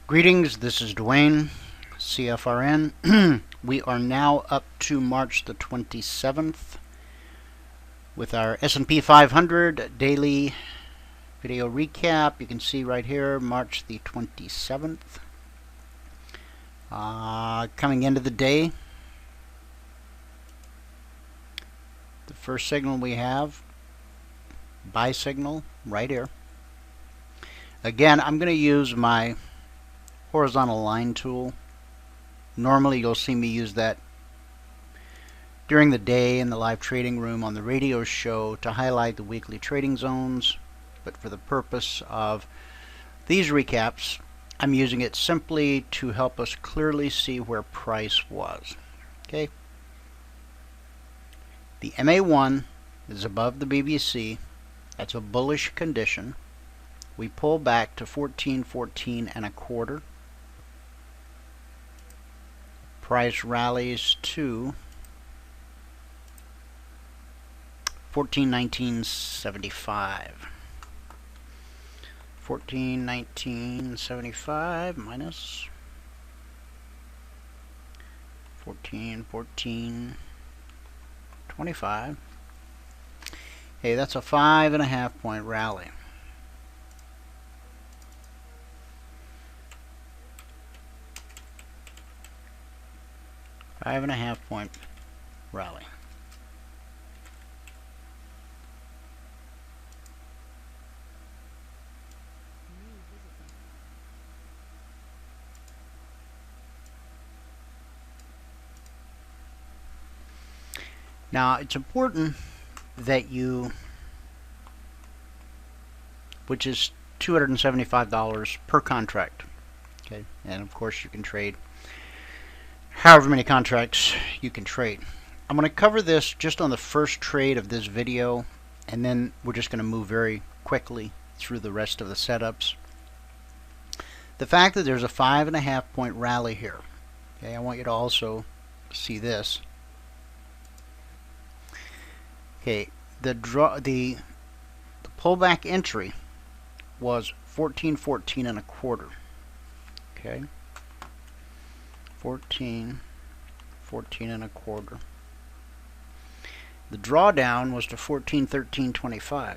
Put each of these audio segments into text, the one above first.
Greetings, this is Dwayne, CFRN. We are now up to March the 27th with our S&P 500 daily video recap. You can see right here, March the 27th. Coming into the day, the first signal we have, buy signal right here. Again, I'm going to use my horizontal line tool. Normally you'll see me use that during the day in the live trading room on the radio show to highlight the weekly trading zones, but for the purpose of these recaps I'm using it simply to help us clearly see where price was. Okay, the MA1 is above the BBC. That's a bullish condition. We pull back to 14.14 and a quarter. Price rallies to 14.1975. 14.1975 minus 14.1425. Hey, that's a 5.5 point rally. Five-and-a-half point rally. Now it's important that you, which is $275 per contract, okay, and of course you can trade however many contracts you can trade. I'm going to cover this just on the first trade of this video, and then we're just going to move very quickly through the rest of the setups. The fact that there's a 5.5 point rally here, okay, I want you to also see this. Okay, the pullback entry was 14.14 and a quarter. Okay. 14.14 and a quarter. The drawdown was to 14.1325. I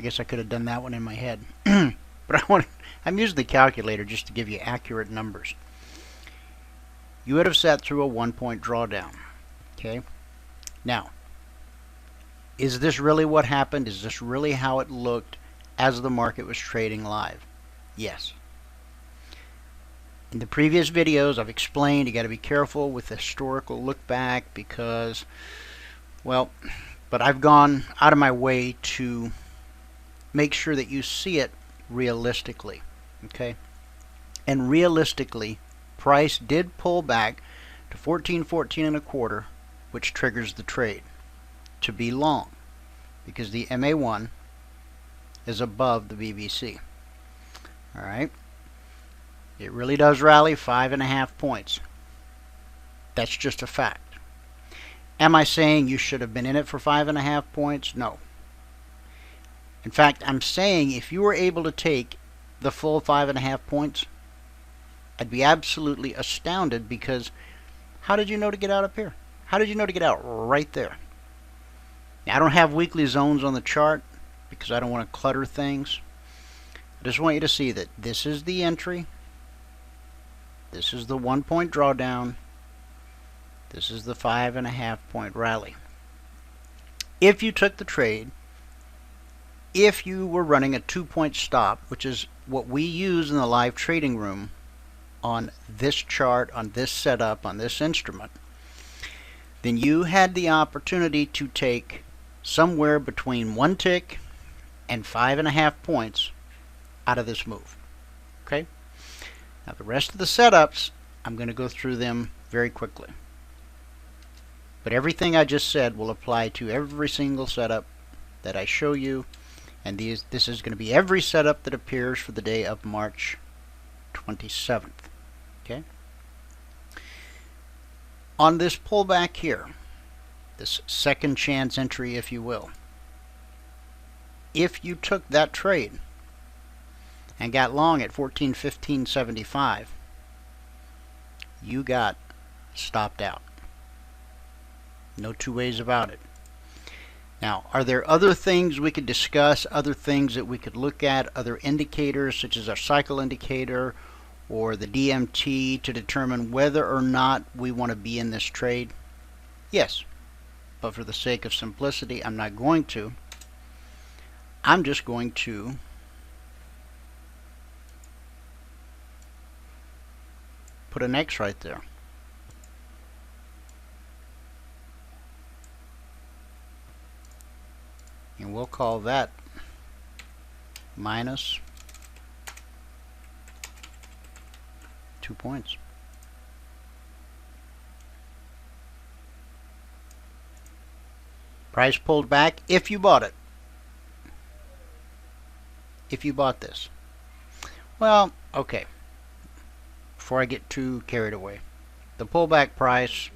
guess I could have done that one in my head, but I'm using the calculator just to give you accurate numbers. You would have sat through a 1 point drawdown. Okay. Now, is this really what happened? Is this really how it looked as the market was trading live? Yes. In the previous videos I've explained you got to be careful with the historical look back because, well, but I've gone out of my way to make sure that you see it realistically. Okay, and realistically price did pull back to 14.14 and a quarter, which triggers the trade to be long because the MA1 is above the BBC. Alright, it really does rally 5.5 points. That's just a fact. Am I saying you should have been in it for 5.5 points? No. In fact, I'm saying if you were able to take the full 5.5 points, I'd be absolutely astounded, because how did you know to get out up here? How did you know to get out right there? Now, I don't have weekly zones on the chart because I don't want to clutter things. I just want you to see that this is the entry. This is the 1 point drawdown. This is the 5.5 point rally. If you took the trade, if you were running a 2 point stop, which is what we use in the live trading room on this chart, on this setup, on this instrument, then you had the opportunity to take somewhere between 1 tick and 5.5 points out of this move. Okay? Now the rest of the setups, I'm going to go through them very quickly. But everything I just said will apply to every single setup that I show you, and this is going to be every setup that appears for the day of March 27th. Okay? On this pullback here, this second chance entry, if you will, if you took that trade, and got long at 14.15.75, you got stopped out. No two ways about it. Now, are there other things we could discuss, other things that we could look at, other indicators such as our cycle indicator or the DMT to determine whether or not we want to be in this trade? Yes, but for the sake of simplicity, I'm not going to. I'm just going to put an X right there. And we'll call that minus 2 points. Price pulled back if you bought it. If you bought this. Well, okay. Before I get too carried away. The pullback price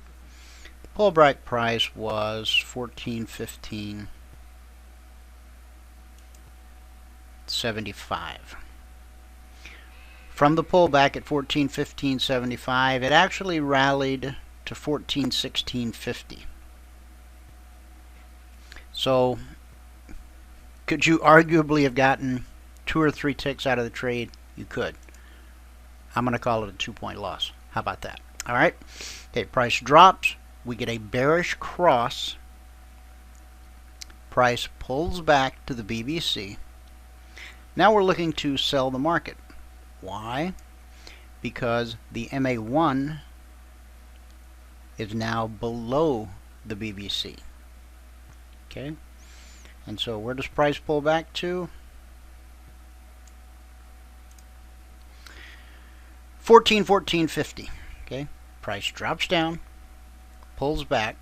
was 14.15.75. From the pullback at 14.15.75, it actually rallied to 14.16.50. So, could you arguably have gotten 2 or 3 ticks out of the trade? You could. I'm going to call it a 2-point loss. How about that? All right. Okay, price drops. We get a bearish cross. Price pulls back to the BBC. Now we're looking to sell the market. Why? Because the MA1 is now below the BBC. Okay, and so where does price pull back to? 14.14.50. Okay, price drops down, pulls back.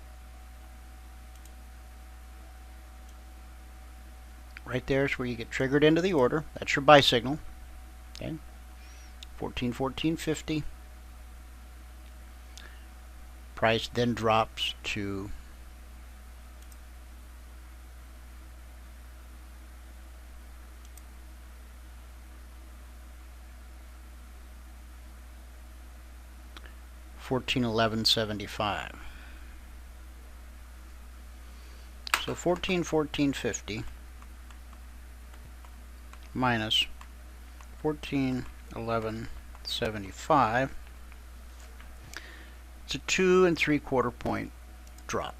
Right there is where you get triggered into the order. That's your buy signal. Okay, 14.14.50. Price then drops to 14.11.75. So 14.14.50 minus 14.11.75. It's a 2 3/4 point drop.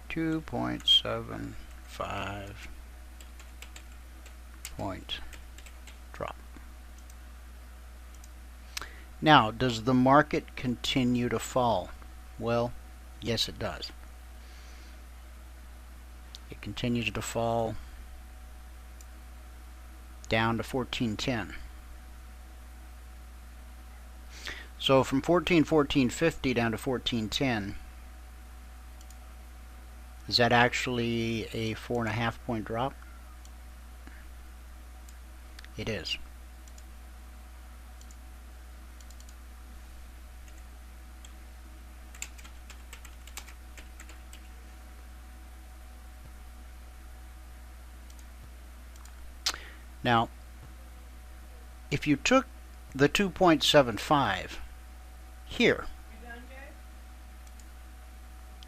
2.75 point drop. Now, does the market continue to fall? Well, yes it does. It continues to fall down to 14.10. So from 14.14.50 down to 14.10, is that actually a 4.5 point drop? It is. Now, if you took the 2.75 here,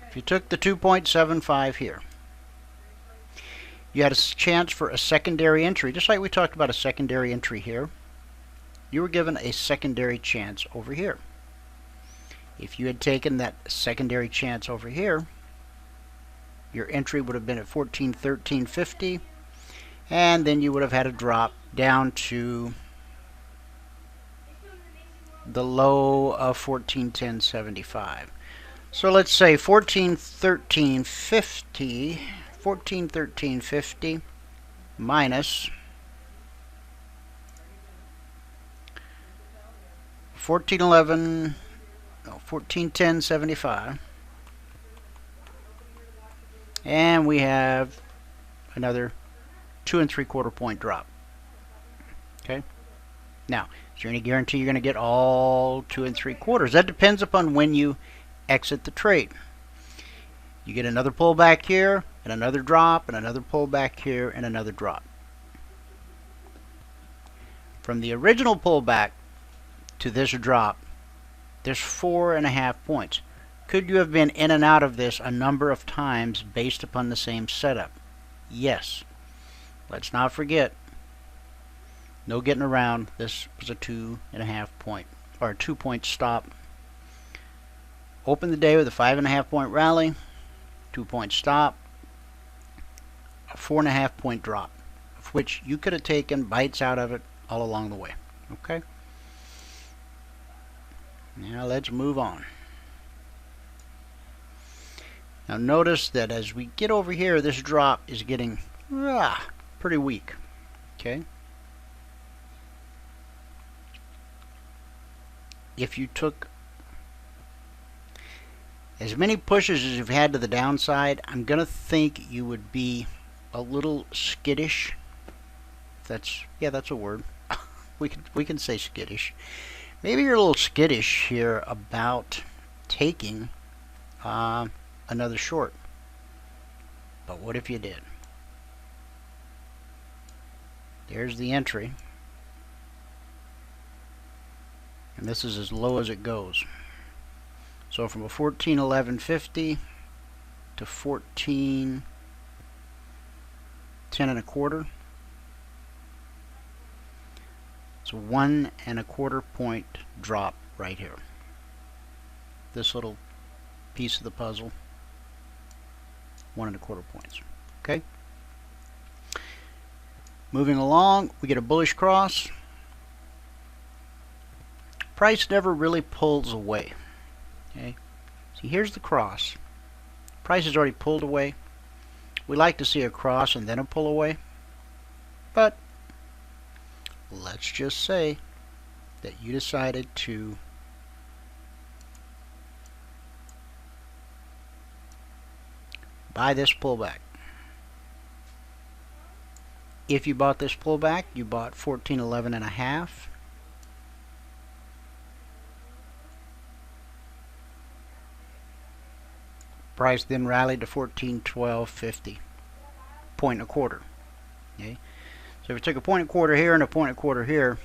if you took the 2.75 here, you had a chance for a secondary entry, just like we talked about a secondary entry here. You were given a secondary chance over here. If you had taken that secondary chance over here, your entry would have been at 14.13.50. And then you would have had a drop down to the low of 14.10.75. So let's say 14.13.50, 14.13.50 minus 14.11, no, 14.10.75, and we have another 2 3/4 point drop. Okay. Now, is there any guarantee you're going to get all 2 3/4? That depends upon when you exit the trade. You get another pullback here, and another drop, and another pullback here, and another drop. From the original pullback to this drop, there's 4.5 points. Could you have been in and out of this a number of times based upon the same setup? Yes. Let's not forget, no getting around. This was a 2.5 point or a 2-point stop. Open the day with a 5.5 point rally, 2-point stop, a 4.5 point drop, of which you could have taken bites out of it all along the way. Okay? Now let's move on. Now notice that as we get over here, this drop is getting pretty weak. Okay? If you took as many pushes as you've had to the downside, I'm going to think you would be a little skittish. That's a word. we can say skittish. Maybe you're a little skittish here about taking another short. But what if you did? There's the entry. And this is as low as it goes. So from a 14.1150 to 14.10 1/4. It's a 1 1/4 point drop right here. This little piece of the puzzle, 1 1/4 points. Okay. Moving along, we get a bullish cross. Price never really pulls away. Okay. See, here's the cross. Price has already pulled away. We like to see a cross and then a pull away. But let's just say that you decided to buy this pullback. If you bought this pullback, you bought 14.11.5. Price then rallied to 14.1250. 1 1/4. Okay. So if you took a 1 1/4 here and a 1 1/4 here,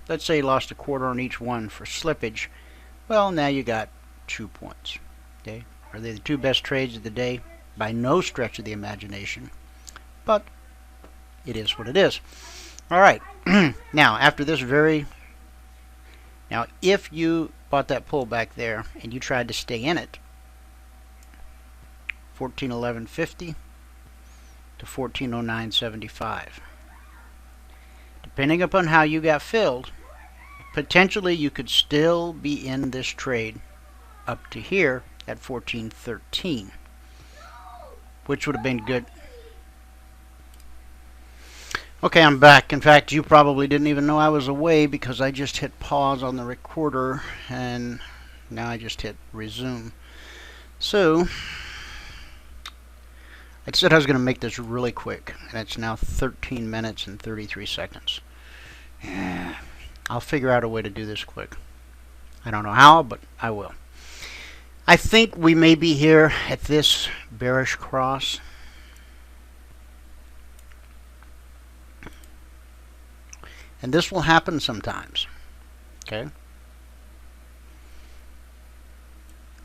let's say you lost a quarter on each one for slippage. Well, now you got 2 points. Okay. Are they the two best trades of the day? By no stretch of the imagination. But it is what it is. All right. Now, after this now if you bought that pullback there and you tried to stay in it, 14.1150 to 14.0975. Depending upon how you got filled, potentially you could still be in this trade up to here at 14.13, which would have been good. Okay, I'm back. In fact, you probably didn't even know I was away because I just hit pause on the recorder and now I just hit resume. So I said I was going to make this really quick, and it's now 13 minutes and 33 seconds. I'll figure out a way to do this quick. I don't know how, but I will. I think we may be here at this bearish cross. And this will happen sometimes. Okay?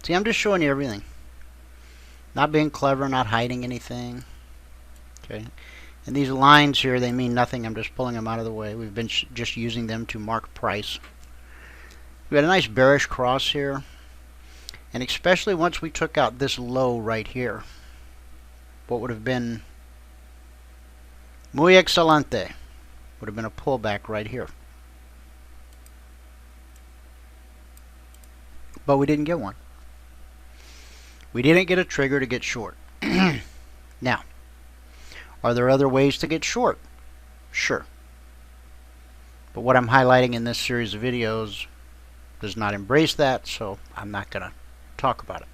See, I'm just showing you everything. Not being clever, not hiding anything. Okay? And these lines here, they mean nothing. I'm just pulling them out of the way. We've been just using them to mark price. We had a nice bearish cross here. And especially once we took out this low right here. What would have been muy excelente would have been a pullback right here. But we didn't get one. We didn't get a trigger to get short. Now, are there other ways to get short? Sure. But what I'm highlighting in this series of videos does not embrace that, so I'm not going to talk about it.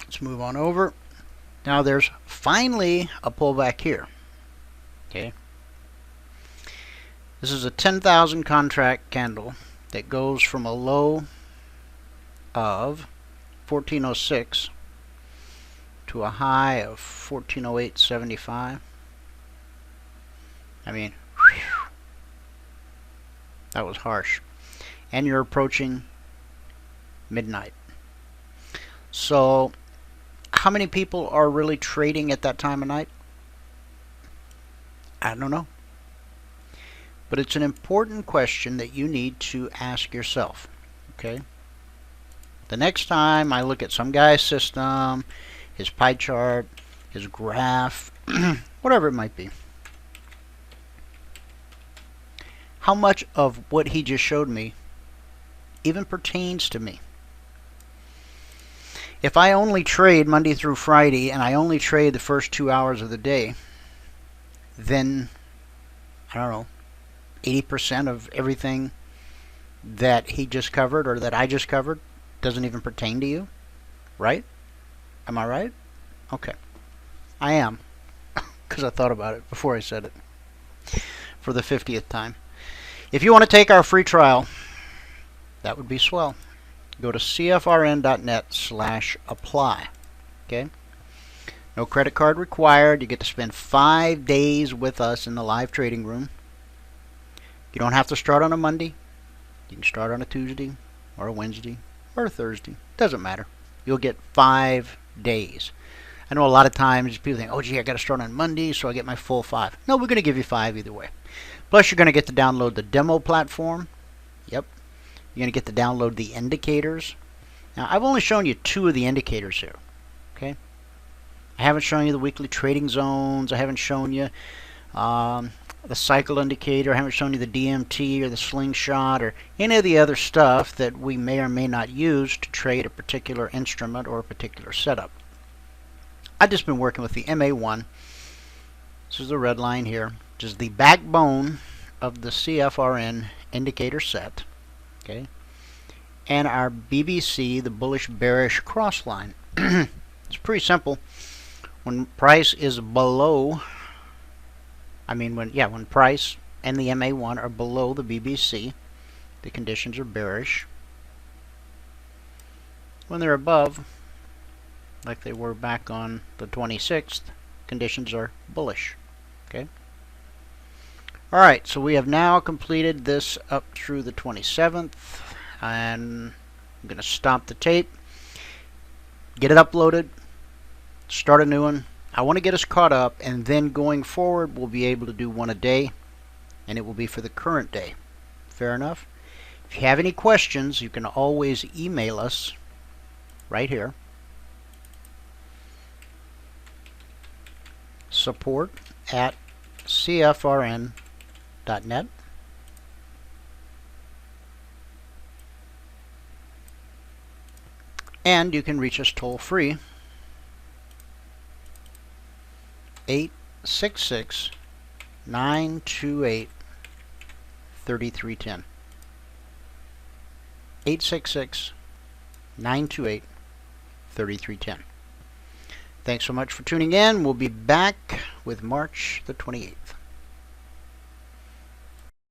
Let's move on over. Now there's finally a pullback here. Okay. This is a 10,000 contract candle that goes from a low of 1406 to a high of 1408.75. I mean, that was harsh. And you're approaching midnight. So, how many people are really trading at that time of night? I don't know. But it's an important question that you need to ask yourself. Okay? The next time I look at some guy's system, his pie chart, his graph, whatever it might be, how much of what he just showed me even pertains to me? If I only trade Monday through Friday and I only trade the first 2 hours of the day, then, I don't know, 80% of everything that he just covered or that I just covered doesn't even pertain to you, right? Am I right? Okay. I am, because I thought about it before I said it for the 50th time. If you want to take our free trial, that would be swell. Go to cfrn.net/apply. Okay? No credit card required. You get to spend 5 days with us in the live trading room. You don't have to start on a Monday. You can start on a Tuesday or a Wednesday or a Thursday. Doesn't matter. You'll get 5 days. I know a lot of times people think, oh gee, I got to start on Monday so I get my full 5. No, we're going to give you 5 either way. Plus you're going to get to download the demo platform. Yep. You're going to get to download the indicators. Now I've only shown you 2 of the indicators here. Okay. I haven't shown you the weekly trading zones. I haven't shown you the cycle indicator. I haven't shown you the DMT or the slingshot or any of the other stuff that we may or may not use to trade a particular instrument or a particular setup. I've just been working with the MA1. This is the red line here, which is the backbone of the CFRN indicator set. Okay, and our BBC, the bullish bearish cross line. It's pretty simple. When price is below, when price and the MA1 are below the BBC, the conditions are bearish. When they're above, like they were back on the 26th, conditions are bullish. Okay. All right, so we have now completed this up through the 27th, and I'm going to stop the tape, get it uploaded, start a new one. I want to get us caught up, and then going forward we'll be able to do one a day, and it will be for the current day. Fair enough? If you have any questions, you can always email us right here. support@cfrn.net. And you can reach us toll free 866-928-3310. 866-928-3310. Thanks so much for tuning in. We'll be back with March the 28th.